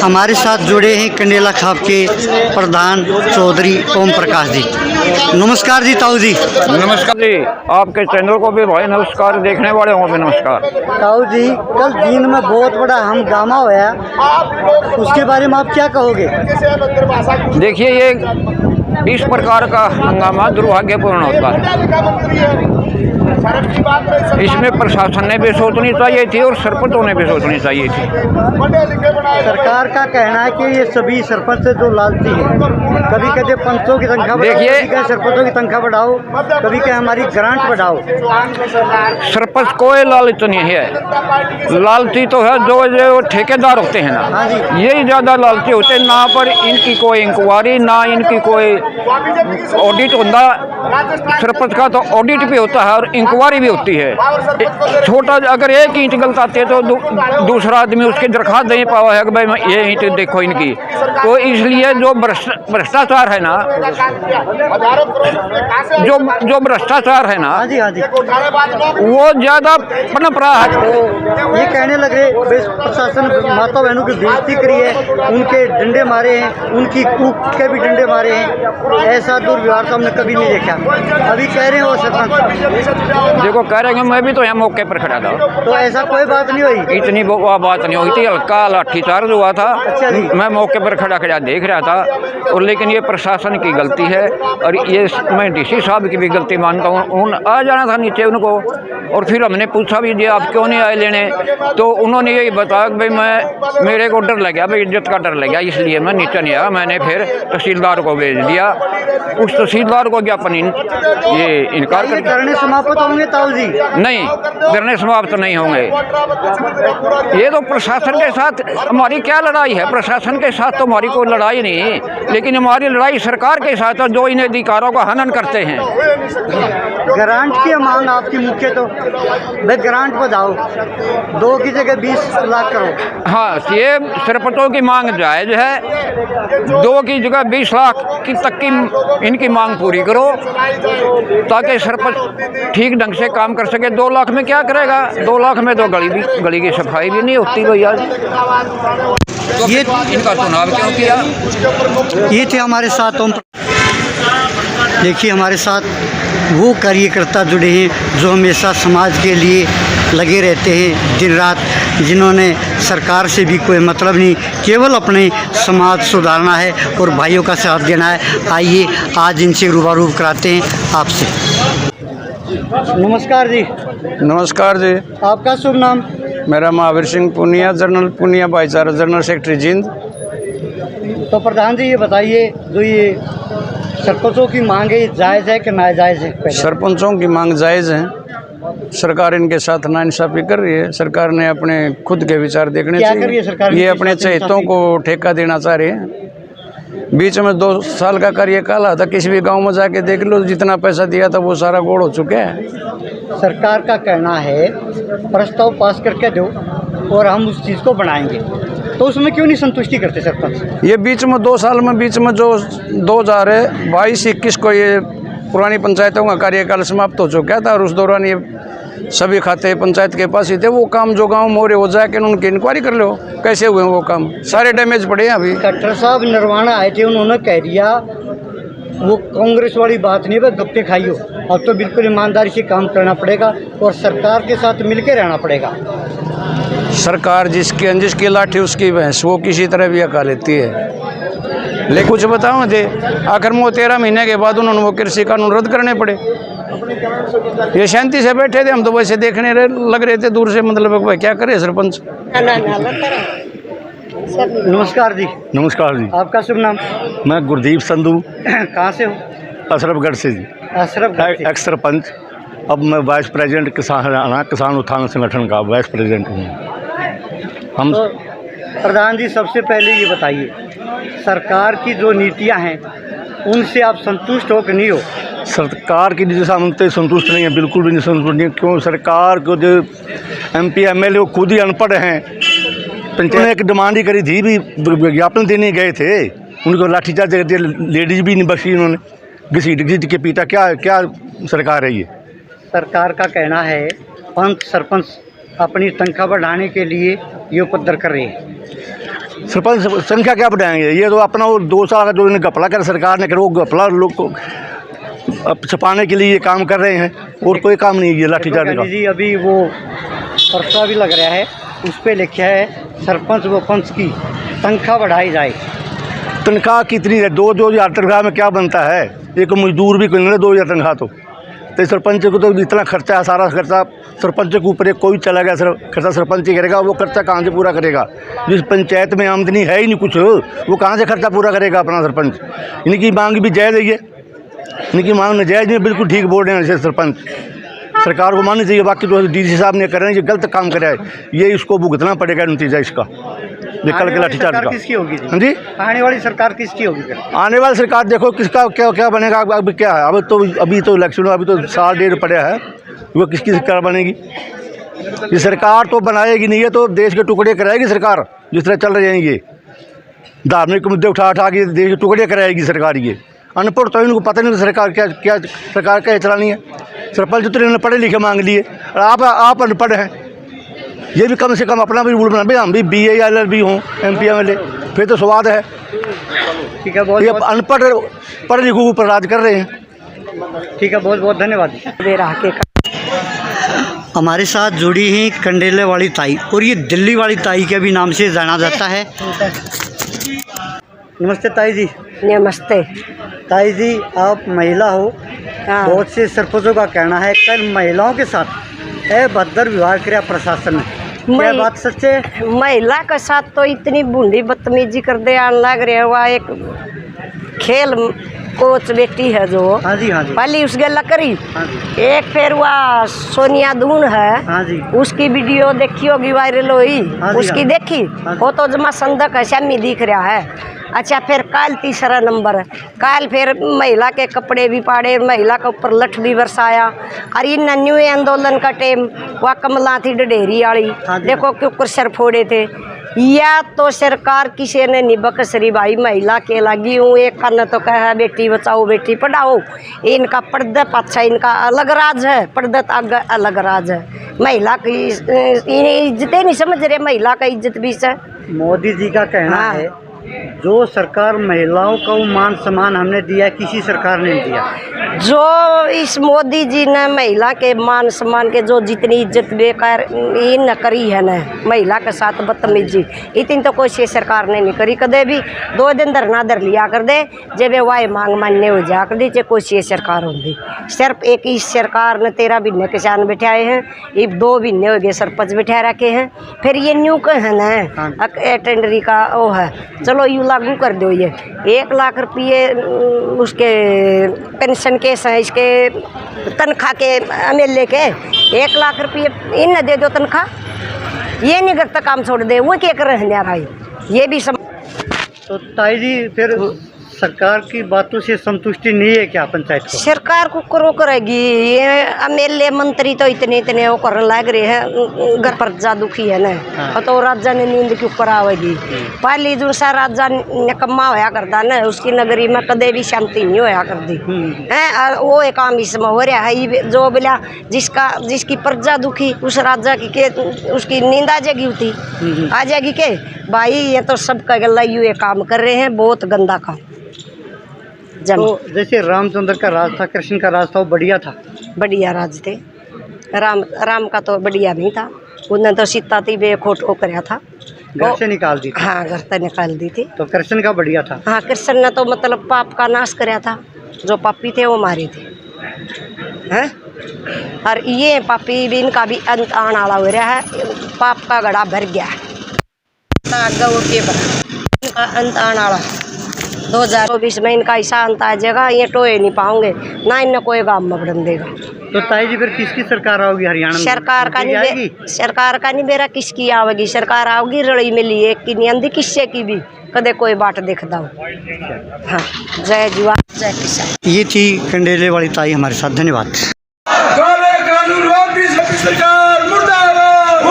हमारे साथ जुड़े हैं कंडेला खाप के प्रधान चौधरी ओम प्रकाश जी। नमस्कार जी ताऊ जी। नमस्कार जी, आपके चैनल को भी भाई नमस्कार, देखने वाले हों भी नमस्कार। ताऊ जी, कल दिन में बहुत बड़ा हंगामा होया, उसके बारे में आप क्या कहोगे? देखिए, ये इस प्रकार का हंगामा दुर्भाग्यपूर्ण होता है। इसमें प्रशासन ने भी सोचनी चाहिए थी और सरपंचों ने भी सोचनी चाहिए थी। सरकार का कहना है कि ये सभी सरपंच जो लालची हैं, कभी कहते पंचों की संख्या बढ़ाओ, कभी कहते सरपंचों की संख्या बढ़ाओ, कभी कहते हमारी ग्रांट बढ़ाओ। सरपंच कोई लालच नहीं है, लालची तो है जो ठेकेदार होते हैं ना, यही ज्यादा लालची होते हैं। ना पर इनकी कोई इंक्वायरी, ना इनकी कोई ऑडिट होता। सरपंच का तो ऑडिट भी होता है और इंक्वायरी भी होती है। छोटा अगर एक ईंट गलत आती है तो दूसरा आदमी उसकी दरखास्त नहीं पावा है कि भाई ये ईंट देखो इनकी। तो इसलिए जो भ्रष्टाचार है ना, जो भ्रष्टाचार है ना, वो ज्यादा पनप रहा है। ये कहने लगे प्रशासन माता बहनों की बेइज्जती करी है, उनके डंडे मारे हैं, उनकी कूक के भी डंडे मारे हैं। ऐसा दुर्व्यवहार तो हमने कभी नहीं देखा। अभी कह रहे हैं वो सरपंच, देखो कह रहे हैं, मैं भी तो यहाँ मौके पर खड़ा था, तो ऐसा कोई बात नहीं हुई, इतनी बात नहीं हुई थी। हल्का लाठीचार्ज हुआ था। अच्छा जी। मैं मौके पर खड़ा देख रहा था। और लेकिन ये प्रशासन की गलती है और ये मैं डीसी साहब की भी गलती मानता हूँ। उन आ जाना था नीचे उनको। और फिर हमने पूछा भी दिया, आप क्यों नहीं आए लेने? तो उन्होंने यही बताया कि भाई मेरे को डर लग गया, भाई इज्जत का डर लग गया, इसलिए मैं नीचे नहीं आया। मैंने फिर तहसीलदार को भेज दिया। उस तहसीलदार को ज्ञापन ये इनकार कर। धरने समाप्त होंगे ताऊ जी? नहीं, धरने समाप्त नहीं होंगे। ये तो प्रशासन के साथ हमारी क्या लड़ाई है? प्रशासन के साथ तो हमारी कोई लड़ाई नहीं, लेकिन हमारी लड़ाई सरकार के साथ है जो इन अधिकारों का हनन करते हैं। ग्रांट की मांग आपकी मुख्य तो भाई ग्रांट बढ़ाओ, 2 की जगह 20 लाख करो। हाँ, ये सरपंचों की मांग जायज है। 2 की जगह 20 लाख की तक की इनकी मांग पूरी करो, ताकि सरपंच ठीक ढंग से काम कर सके। 2 लाख में क्या करेगा? 2 लाख में तो गली की सफाई भी नहीं होती भैया। तो ये इनका चुनाव क्यों किया? ये थे हमारे साथ हम। देखिए, हमारे साथ वो कार्यकर्ता जुड़े हैं जो हमेशा समाज के लिए लगे रहते हैं दिन रात, जिन्होंने सरकार से भी कोई मतलब नहीं, केवल अपने समाज सुधारना है और भाइयों का साथ देना है। आइए आज इनसे रूबरू कराते हैं आपसे। नमस्कार जी। नमस्कार जी। आपका शुभ नाम? मेरा महावीर सिंह पुनिया, जनरल पुनिया भाईचारा, जनरल सेक्रेटरी जिंद। तो प्रधान जी, ये बताइए, जो ये सरपंचों की मांग है, जायज़ है कि नाजायज़ है? सरपंचों की मांग जायज़ है। सरकार इनके साथ नाइंसाफ़ी कर रही है। सरकार ने अपने खुद के विचार देखने चाहिए। सरकार ये अपने चहेतों को ठेका देना चाह रहे हैं। बीच में 2 साल का कार्यकाल आता, किसी भी गांव में जाके देख लो, जितना पैसा दिया था वो सारा गोड़ हो चुका है। सरकार का कहना है प्रस्ताव पास करके दो और हम उस चीज़ को बनाएंगे, तो उसमें क्यों नहीं संतुष्टि करते सरपंच? ये बीच में 2 साल में बीच में जो 2022-21 को ये पुरानी पंचायतों का कार्यकाल समाप्त हो चुका था और उस दौरान ये सभी खाते पंचायत के पास ही थे। वो काम जो गांव मोरे हो जाके उनकी इंक्वायरी कर लो कैसे हुए वो काम, सारे डैमेज पड़े हैं। अभी कलेक्टर साहब निर्वाणा आए थे, उन्होंने कह दिया वो कांग्रेस वाली बात नहीं है, गप्पे खाइयो। अब तो बिल्कुल ईमानदारी से काम करना पड़ेगा और सरकार के साथ मिलकर रहना पड़ेगा। सरकार जिसकी लाठी उसकी भैंस, वो किसी तरह भी हका लेती है। लेकिन कुछ बताओ थे, आखिर में 13 महीने के बाद उन्होंने वो कृषि कानून रद्द करने पड़े। ये शांति से बैठे थे, हम तो वैसे देखने लग रहे थे दूर से, मतलब भाई क्या करे सरपंच। नमस्कार जी। नमस्कार जी। आपका शुभ नाम? मैं गुरदीप संधू। कहाँ से हो? अशरफगढ़ से जी। अशरफगढ़ एक्स सरपंच। अब मैं वाइस प्रेसिडेंट किसान उत्थान संगठन का वाइस प्रेसिडेंट हूँ। हम तो प्रधान जी, सबसे पहले ये बताइए, सरकार की जो नीतियाँ हैं उनसे आप संतुष्ट हो कि नहीं हो? सरकार की नीति से हम तो संतुष्ट नहीं है, बिल्कुल भी नहीं संतुष्ट नहीं। क्यों? सरकार को जो MP MLA खुद ही अनपढ़ हैं। पंचायत ने एक डिमांड ही करी थी, भी विज्ञापन देने गए थे, उनको लाठीचार्ज कर दिया, लेडीज भी नहीं बख्शी उन्होंने, घसीट के पीटा। क्या सरकार है ये? सरकार का कहना है पंच सरपंच अपनी तनख्वाह बढ़ाने के लिए ये उपद्र कर रही है? सरपंच संख्या क्या बढ़ाएंगे? ये तो अपना वो 2 साल का जो इन्हें घपला कर सरकार ने कर, वो घपला लोग को छुपाने के लिए ये काम कर रहे हैं, और कोई काम नहीं है ये लाठीचार्ज का। जी अभी वो पर्चा भी लग रहा है, उस पर लिखा है सरपंच व पंच की तनख्वाह बढ़ाई जाए। तनख्वाह कितनी है? 2,000 तनख्वाह में क्या बनता है? एक मजदूर भी कोई नहीं 2,000 तनख्वाह तो सरपंच को तो इतना खर्चा है, सारा खर्चा सरपंच के ऊपर कोई चला गया खर्चा सरपंच ही करेगा, वो खर्चा कहाँ से पूरा करेगा? जिस पंचायत में आमदनी है ही नहीं कुछ, वो कहाँ से खर्चा पूरा करेगा अपना सरपंच? इनकी मांग भी जायज़ है, ये इनकी मांग नाजायज़ नहीं, बिल्कुल ठीक बोल रहे हैं ऐसे सरपंच। सरकार को माननी चाहिए, बाकी तो डीसी साहब ने कर रहे हैं, ये गलत काम करे है, ये इसको भुगतना पड़ेगा नतीजा इसका, कल के लाठीचार्ज का। किसकी होगी हाँ जी, आने वाली सरकार किसकी होगी फिर? आने वाली सरकार देखो किसका क्या क्या बनेगा। अभी क्या है, अभी तो इलेक्शन, अभी तो 1.5 पड़े है, वो किसकी सरकार बनेगी? ये सरकार तो बनाएगी नहीं, ये तो देश के टुकड़े कराएगी सरकार, जिस तरह चल रहे हैं ये धार्मिक मुद्दे उठा के देश के टुकड़े कराएगी सरकार। ये अनपढ़ तो इनको पता नहीं सरकार क्या सरकार क्या चलानी है। सरपंच तो इन्होंने पढ़े लिखे मांग लिए, और आप अनपढ़ हैं। ये भी कम से कम अपना भी रूल बना, भाई हम भी BA या LLB हों MP MLA, फिर तो स्वाद है। ठीक है, बहुत ये अनपढ़ पढ़े लिखों के ऊपर राज कर रहे हैं। ठीक है, बहुत बहुत धन्यवाद। हमारे साथ जुड़ी हैं कंडेले वाली ताई, और ये दिल्ली वाली ताई के भी नाम से जाना जाता है। नमस्ते ताई जी। नमस्ते। ताई जी, आप महिला हो, हाँ। बहुत से सरपंचों का कहना है कल महिलाओं के साथ अभद्र व्यवहार किया प्रशासन ने, क्या बात सच है? महिला के साथ तो इतनी बूढ़ी बदतमीजी कर दे लग रहा है। वह एक खेल कोच बेटी है जो, हाँ जी हाँ जी, पहली उसके लकड़ी, हाँ जी, एक फिर वह सोनिया दून है, हाँ जी, उसकी वीडियो देखी होगी, वायरल हुई, हाँ जी, उसकी हाँ, देखी, हाँ, वो तो जमा संदक है, शमी दिख रहा है। अच्छा, फिर काल तीसरा नंबर है, काल फिर महिला के कपड़े भी पाड़े, महिला के ऊपर लठ भी बरसाया। और इन न्यू आंदोलन का टाइम वह कमला थी डडेरी वाली, हाँ देखो क्यों सर फोड़े थे। या तो सरकार किसी ने निबक सरी भाई महिला के लगी हूँ, एक कन्न तो कहा बेटी बचाओ बेटी पढ़ाओ, इनका पर्दा पाछा इनका अलग राज है, पर्दा अलग राज है। महिला की इज्जत नहीं समझ रहे, महिला का इज्जत भी है। मोदी जी का कहना हाँ। है जो सरकार महिलाओं को मान सम्मान हमने दिया, किसी सरकार ने नहीं दिया। जो इस मोदी जी ने महिला के मान सम्मान के जो जितनी इज्जत बेकार ये न करी है न, महिला के साथ बदतमीजी इतनी तो कोई सरकार ने नहीं करी कदे भी। 2 दिन धरना धर लिया कर दे, जब वाय मांग मान्य हो जा कर दी, चाहे कोई सरकार होगी। सिर्फ एक ही सरकार ने 13 महीने किसान बिठाए हैं, ये 2 महीने हो गए सरपंच बिठा रखे हैं। फिर ये न्यू का है न टेंडरी का वो है, चलो यू लागू कर दो। ये 1 लाख रुपये उसके पेंशन केस हैं, इसके तनख्वाह के MLA के 1 लाख रुपये इन दे दो तनख्वाह, ये नहीं करता काम छोड़ दे, वो क्या कर रहे हैं भाई, ये भी तो ताई जी फिर सरकार की बातों से संतुष्टि नहीं है क्या पंचायत को? सरकार को करो करेगी, ये MLA मंत्री तो इतने वो करने लग रहे हैं, घर पर जा दुखी है ना। हाँ। तो राजा ने नींद क्यों करावेगी? पहली जो सा राजा निकम्मा होया करता ना, उसकी नगरी में कदे भी शांति नहीं होया करती है। वो एक काम इसमें हो रहा है, जो बोला जिसकी प्रजा दुखी, उस राजा की के उसकी नींद आ जाएगी, उठी आ जाएगी के भाई, ये तो सबका गला ये काम कर रहे हैं, बहुत गंदा काम। तो जैसे रामचंद्र का राज था, कृष्ण का राज था, वो बढ़िया था, बढ़िया राज थे। राम का तो बढ़िया नहीं था, उन्होंने तो सीता थी बेखोट को कराया था, घर से निकाल दी थी। हाँ, घर से निकाल दी थी। तो कृष्ण का बढ़िया था। हाँ, कृष्ण ने तो मतलब पाप का नाश कराया था, जो पापी थे वो मारे थे हैं। और ये पापी भी इनका भी अंत आने वाला हो रहा है, पाप का घड़ा भर गया है, गौ के इनका अंत आने वाला 2024 में इनका ऐसा अंत आ जाएगा, ये टोए नहीं पाओगे ना, इन्हें कोई गाँव में बढ़न देगा। तो ताई जी फिर किसकी सरकार आओगी हरियाणा में? सरकार का नहीं बेरा किसकी आवेगी, सरकार आओगी रड़ी में लिए कि नहीं आंधी किससे की भी कदे कोई बाट देखता हो। हाँ, जय जवान जय किसान। ये थी कंडेले वाली ताई हमारे साथ, धन्यवाद। कानूनवादी सरकार मुर्दाबाद।